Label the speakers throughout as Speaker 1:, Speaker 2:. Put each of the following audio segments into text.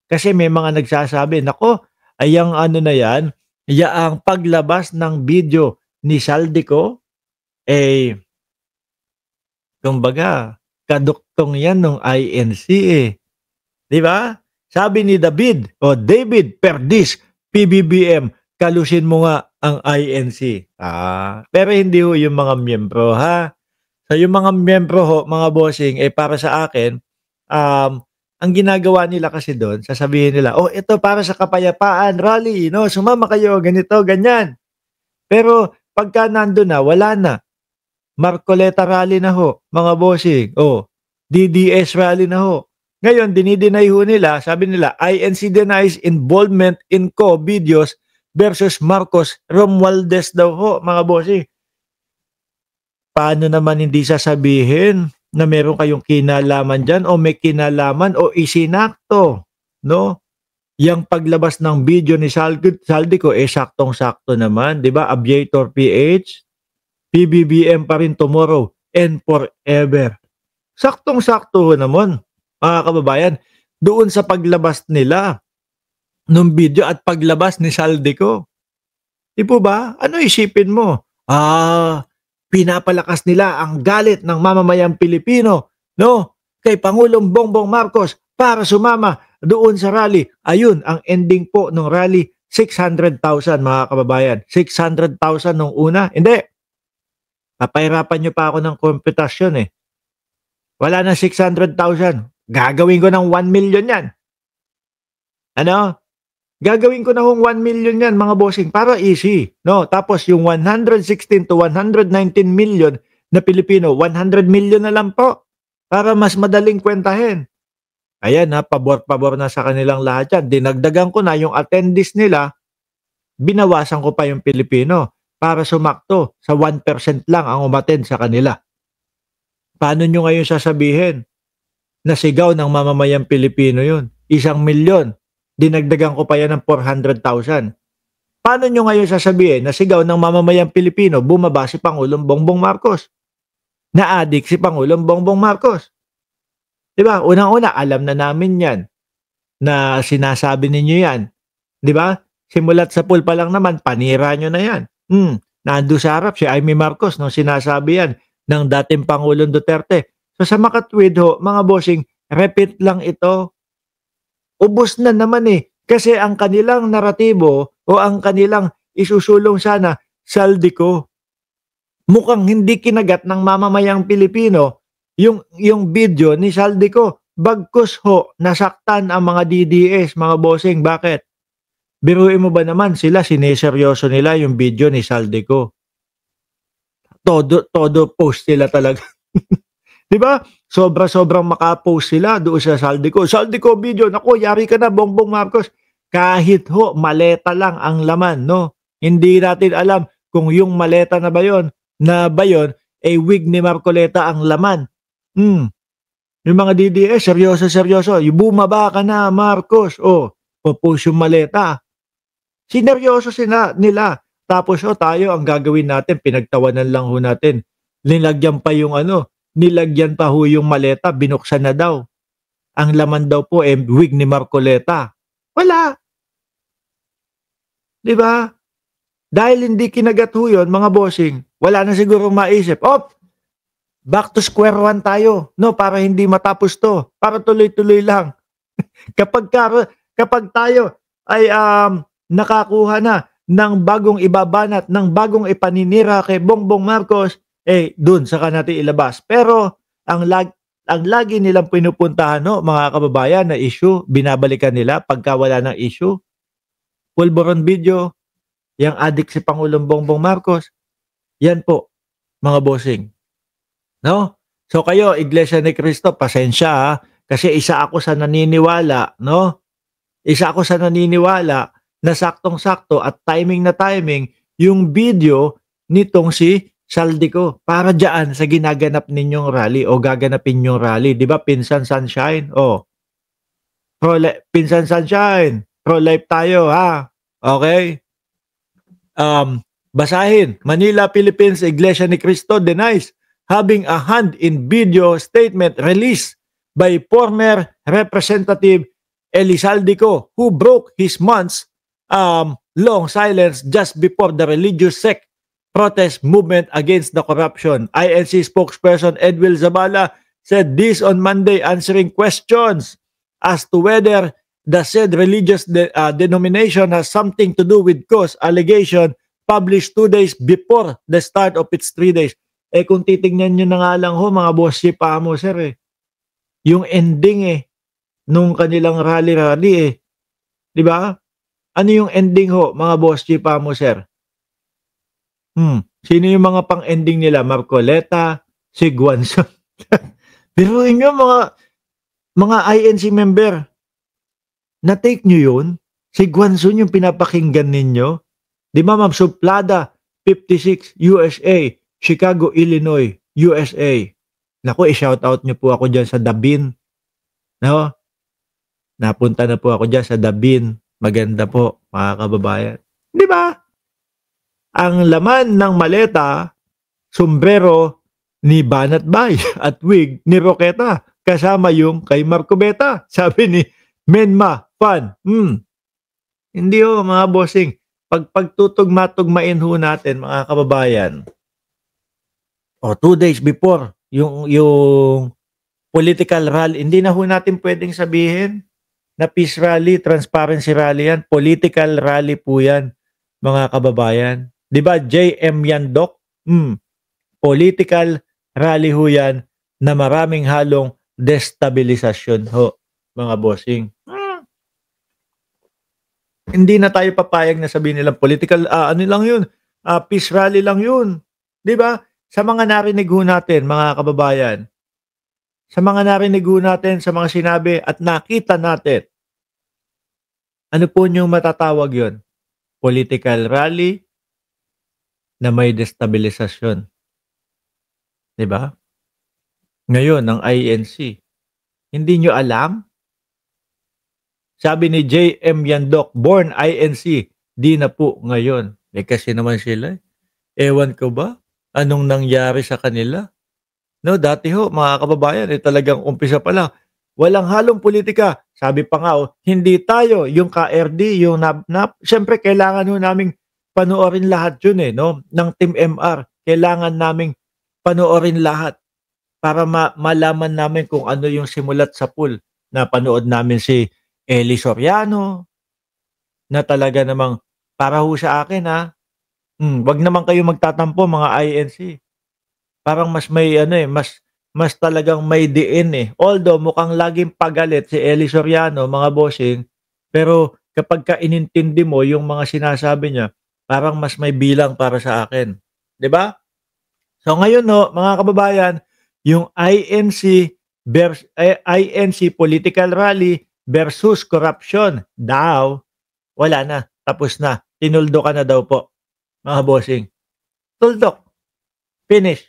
Speaker 1: Kasi may mga nagsasabi, "Naku, ay ang ano na yan, yaang paglabas ng video ni Saldico, eh, kumbaga kaduktong yan nung INC, eh." 'Di ba? Sabi ni David Perdiz, PBBM, kalusin mo nga ang INC. Pero hindi ho yung mga miyembro, ha? So yung mga miyembro ho, mga bossing, eh para sa akin, ang ginagawa nila kasi doon, sasabihin nila, "Oh, ito para sa kapayapaan, rally, no? Sumama kayo, ganito, ganyan." Pero pagka nandun na, wala na. Marcoleta rally na ho, mga bossing. Oh, DDS rally na ho. Ngayon, dinideny ho nila, sabi nila, INC denies involvement in co-videos versus Marcos Romualdez daw ho, mga bossing. Paano naman hindi sasabihin na meron kayong kinalaman dyan o may kinalaman o isinakto, no? Yang paglabas ng video ni Saldico, eh saktong-sakto naman, di ba? Aviator PH, PBBM pa rin tomorrow and forever. Saktong-sakto naman, mga kababayan, doon sa paglabas nila ng video at paglabas ni Saldico. Di po ba? Ano isipin mo? Pinapalakas nila ang galit ng mamamayang Pilipino, no? Kay Pangulong Bongbong Marcos para sumama doon sa rally. Ayun, ang ending po ng rally, 600,000 mga kababayan. 600,000 nung una. Hindi. Papahirapan nyo pa ako ng komputasyon eh. Wala na 600,000. Gagawin ko ng 1 million yan. Ano? Gagawin ko na hong 1 million yan, mga bossing, para easy. No? Tapos yung 116 to 119 million na Pilipino, 100 million na lang po para mas madaling kwentahin. Ayan ha, pabor-pabor na sa kanilang lahat yan. Dinagdagan ko na yung attendees nila, binawasan ko pa yung Pilipino para sumakto sa 1% lang ang umattend sa kanila. Paano nyo ngayon sasabihin na sigaw ng mamamayang Pilipino yun? 1 milyon. Dinagdagan ko pa yan ng 400,000. Paano nyo ngayon sasabihin na sigaw ng mamamayang Pilipino bumaba si Pangulong Bongbong Marcos? Na-addict si Pangulong Bongbong Marcos. Diba? Unang-una, alam na namin yan na sinasabi ninyo yan. Diba? Simulat sa pool pa lang naman, panira nyo na yan. Nando sa harap si Amy Marcos nung sinasabi yan ng dating Pangulong Duterte. So sa makatwid ho, mga bossing, repeat lang ito. Ubos na naman eh. Kasi ang kanilang naratibo o ang kanilang isusulong sana, Saldico. Mukhang hindi kinagat ng mamamayang Pilipino yung video ni Saldico. Bagkus ho, nasaktan ang mga DDS, mga bossing. Bakit? Biruin mo ba naman sila, sineseryoso nila yung video ni Saldico. Todo post sila talaga. Diba? Sobra-sobrang makapost sila doon sa Saldico. Saldico video, naku, yari ka na, Bongbong Marcos. Kahit ho, maleta lang ang laman, no? Hindi natin alam kung yung maleta na ba yun, ay wig ni Marcoleta ang laman. Yung mga DDS, seryoso. Bumaba ka na, Marcos. Popost yung maleta. Sineryoso nila. Tapos tayo, ang gagawin natin, pinagtawanan lang ho natin. Nilagyan pa ho yung maleta, binuksan na daw. Ang laman daw po wig ni Marcoleta. Wala. Diba? Dahil hindi kinagat ho yun, mga bossing, wala na siguro maisip. Back to square one tayo, no? Para hindi matapos to. Para tuloy-tuloy lang. Kapag tayo ay nakakuha na ng bagong ibabanat, ng bagong ipaninira kay Bongbong Marcos, dun saka natin ilabas. Pero ang lagi nilang pinupuntahan, no, mga kababayan, na issue, binabalikan nila pagka wala ng issue. Pulburon video, yung addict si Pangulong Bongbong Marcos. Yan po, mga bossing. No? So kayo, Iglesia ni Cristo, pasensya ha, kasi isa ako sa naniniwala, no? Isa ako sa naniniwala na saktong-sakto at timing na timing yung video nitong si Saldico para diyan sa ginaganap ninyong rally o gaganapin yung rally. Di ba, Pinsan Sunshine? Pinsan Sunshine, pro-life tayo ha. Okay? Basahin. Manila, Philippines, Iglesia ni Cristo denies having a hand in video statement released by former Representative Elizalde who broke his months long silence just before the religious sect protest movement against the corruption. INC spokesperson Edwil Zabala said this on Monday, answering questions as to whether the said religious denomination has something to do with cause allegation published 2 days before the start of its 3 days. Eh kung titignan nyo na nga lang ho, mga boss, si Pamo, sir, eh. Yung ending nung kanilang rally eh. Di ba? Ano yung ending ho, mga boss, si Pamo, sir? Sino yung mga pang-ending nila? Marcoleta, si Guanzon. Biruin nyo, mga INC member, na-take nyo yun? Si Guanzon yung pinapakinggan ninyo? Di ba, Ma'am Suplada, 56, USA, Chicago, Illinois, USA. Naku, i-shoutout nyo po ako dyan sa Dabin. No? Napunta na po ako dyan sa Dabin. Maganda po, mga kababayan. Di ba? Ang laman ng maleta, sombrero ni Banat Bay at wig ni Roqueta. Kasama yung kay Marco Beta. Sabi ni Menma Fan. Hindi ho, mga bossing. Pagtutugma-tugmain ho natin, mga kababayan. 2 days before yung political rally, hindi na ho natin pwedeng sabihin na peace rally, transparency rally yan. Political rally po yan, mga kababayan. Di ba, JM Yandok? Political rally ho yan na maraming halong destabilisasyon ho, mga bossing. Hindi na tayo papayag na sabihin nilang political, ano lang yun, peace rally lang yun. Di ba? Sa mga narinig ho natin, mga kababayan, sa mga narinig ho natin, sa mga sinabi at nakita natin, ano po niyong matatawag yun? Political rally na may destabilisasyon. Di ba? Ngayon, ang INC, hindi nyo alam? Sabi ni JM Yandok, born INC, di na po ngayon. Kasi naman sila. Ewan ko ba? Anong nangyari sa kanila? No, dati ho, mga kababayan, talagang umpisa pa lang. Walang halong politika. Sabi pa nga, hindi tayo, yung KRD, yung NAPNAP. Siyempre, kailangan ho naming panoorin lahat yun no? Ng Team MR. Kailangan naming panoorin lahat para malaman namin kung ano yung simulat sa pool. Napanood namin si Eli Soriano, na talaga namang, para ho sa akin wag naman kayo magtatampo, mga INC. Parang mas may mas talagang may diin Although mukhang laging pagalit si Eli Soriano, mga bossing, pero kapag ka inintindi mo yung mga sinasabi niya, parang mas may bilang para sa akin. 'Di ba? So ngayon mga kababayan, yung INC political rally versus corruption daw, wala na, tapos na. Tinuldo ka na daw po, mga bossing. Tuldok. Finish.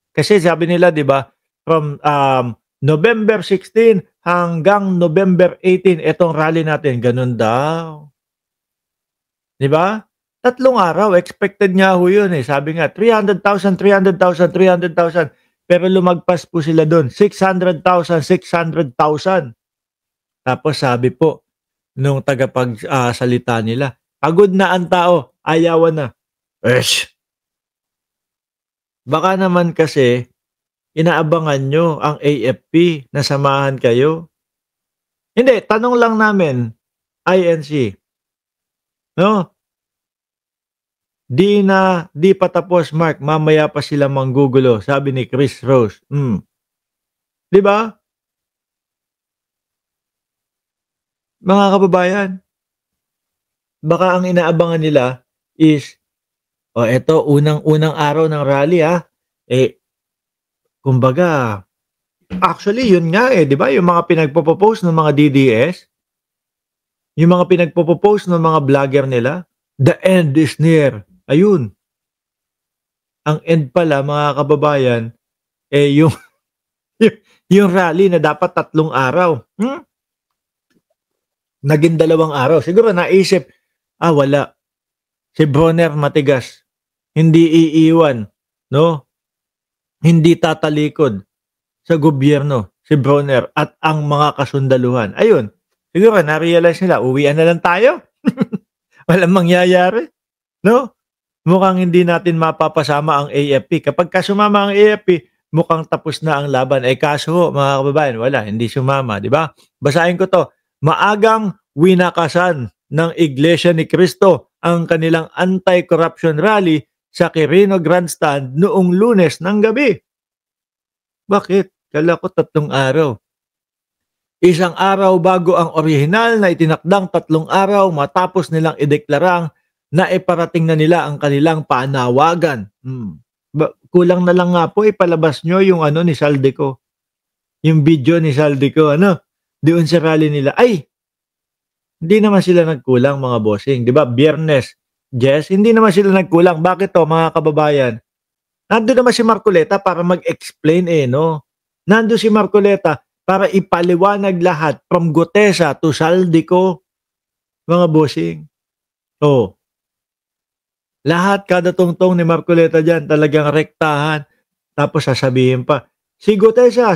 Speaker 1: Kasi sabi nila, di ba, from November 16 hanggang November 18, itong rally natin, ganun daw. Di ba? 3 araw, expected nga ho yun Sabi nga, 300,000, 300,000, 300,000. Pero lumagpas po sila doon, 600,000, 600,000. Tapos sabi po, nung tagapagsalita nila, pagod na ang tao, ayawan na. Baka naman kasi, inaabangan nyo ang AFP na samahan kayo. Hindi, tanong lang namin, INC. No? Di pa tapos, Mark, mamaya pa sila manggugulo, sabi ni Chris Rose. Di ba? Mga kababayan, baka ang inaabangan nila is, eto, unang araw ng rally kumbaga, actually, yun nga di ba? Yung mga pinagpo-post ng mga DDS, yung mga pinagpo-post ng mga vlogger nila, the end is near. Ayun. Ang end pala, mga kababayan, yung rally na dapat 3 araw. Naging 2 araw. Siguro naisip, wala. Si Bronner matigas. Hindi iiwan, no? Hindi tatalikod sa gobyerno si Bronner at ang mga kasundaluhan. Ayun. Siguro na-realize nila, uwian na lang tayo. Walang mangyayari, 'no? Mukhang hindi natin mapapasama ang AFP. Kapagka sumama ang AFP, mukhang tapos na ang laban. Eh, kaso ho, mga kababayan, wala, hindi sumama, 'di ba? Basahin ko 'to. Maagang winakasan ng Iglesia ni Cristo ang kanilang anti-corruption rally sa Quirino Grandstand noong Lunes ng gabi. Bakit? Kala ko 3 araw. Isang araw bago ang orihinal na itinakdang 3 araw matapos nilang ideklarang na iparating na nila ang kanilang panawagan. Kulang na lang nga po ipalabas nyo yung ano ni Saldico, yung video ni Saldico, ano, doon sa rally nila. Ay, hindi naman sila nagkulang mga bossing, di ba? Biyernes, Jess, hindi naman sila nagkulang. Bakit to mga kababayan? Nandun naman si Marcoleta para mag-explain no? Nandun si Marcoleta para ipaliwanag lahat from Gutesa to Saldico, mga bossing. Oh, lahat kada tungtong ni Marcoleta dyan talagang rektahan. Tapos sasabihin pa, si Gutesa,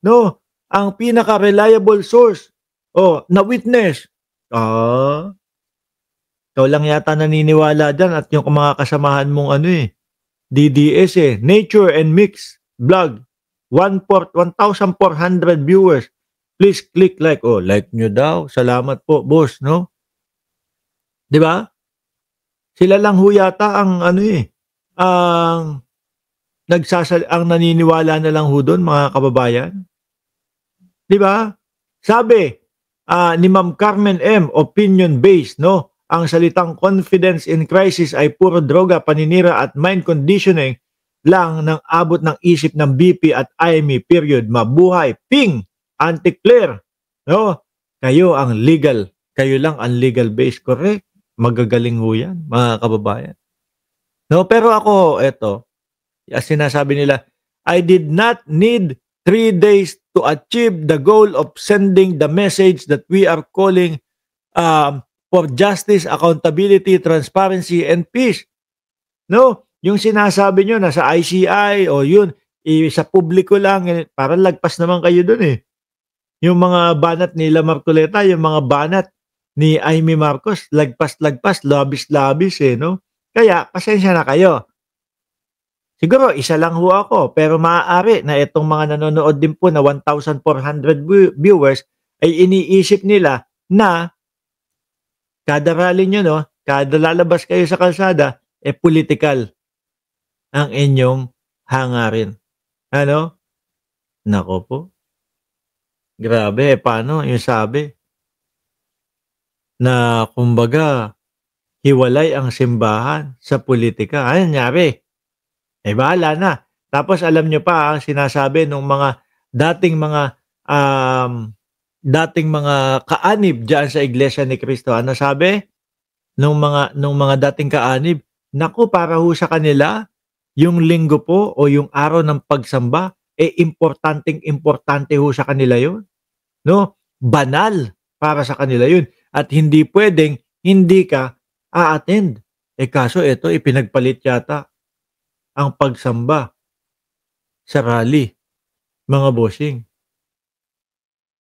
Speaker 1: no? Ang pinaka-reliable source. Oh, na witness. Ikaw lang yata naniniwala dyan at yung mga kasamahan mong DDS Nature and Mix Vlog. 1,400 viewers. Please click like. Oh, like nyo daw. Salamat po, boss, no? 'Di ba? Sila lang ho yata ang ang ang naniniwala na lang ho doon, mga kababayan. 'Di ba? Sabi ni Ma'am Carmen M, opinion based, no? Ang salitang confidence in crisis ay puro droga, paninira at mind conditioning lang ng abot ng isip ng BP at IME, period. Mabuhay, ping, anti-clear, no? Kayo ang legal, kayo lang ang legal base, correct? Magagaling ho yan, mga kababayan. No, pero ako, sinasabi nila, I did not need 3 days to achieve the goal of sending the message that we are calling for justice, accountability, transparency, and peace. No, yung sinasabi nyo na sa ICI o yun, sa publiko lang, parang lagpas naman kayo dun Yung mga banat nila Marcoleta, yung mga banat ni Amy Marcos, lagpas-lagpas, labis-labis no? Kaya, pasensya na kayo. Siguro, isa lang ho ako, pero maaari na itong mga nanonood din po na 1,400 viewers ay iniisip nila na kada rally nyo, no? Kada lalabas kayo sa kalsada, political ang inyong hangarin. Ano? Nako po. Grabe, paano yung sabi na kumbaga hiwalay ang simbahan sa politika. Ano nangyari? Bahala na. Tapos alam nyo pa ang sinasabi ng mga dating mga kaanib diyan sa Iglesia ni Cristo. Ano sabi? Nung mga dating kaanib, naku, para ho sa kanila, yung linggo po o yung araw ng pagsamba, importante ho sa kanila yun. No? Banal para sa kanila yun. At hindi pwedeng hindi ka a-attend. Kaso ito, ipinagpalit yata ang pagsamba sa rally, mga bossing.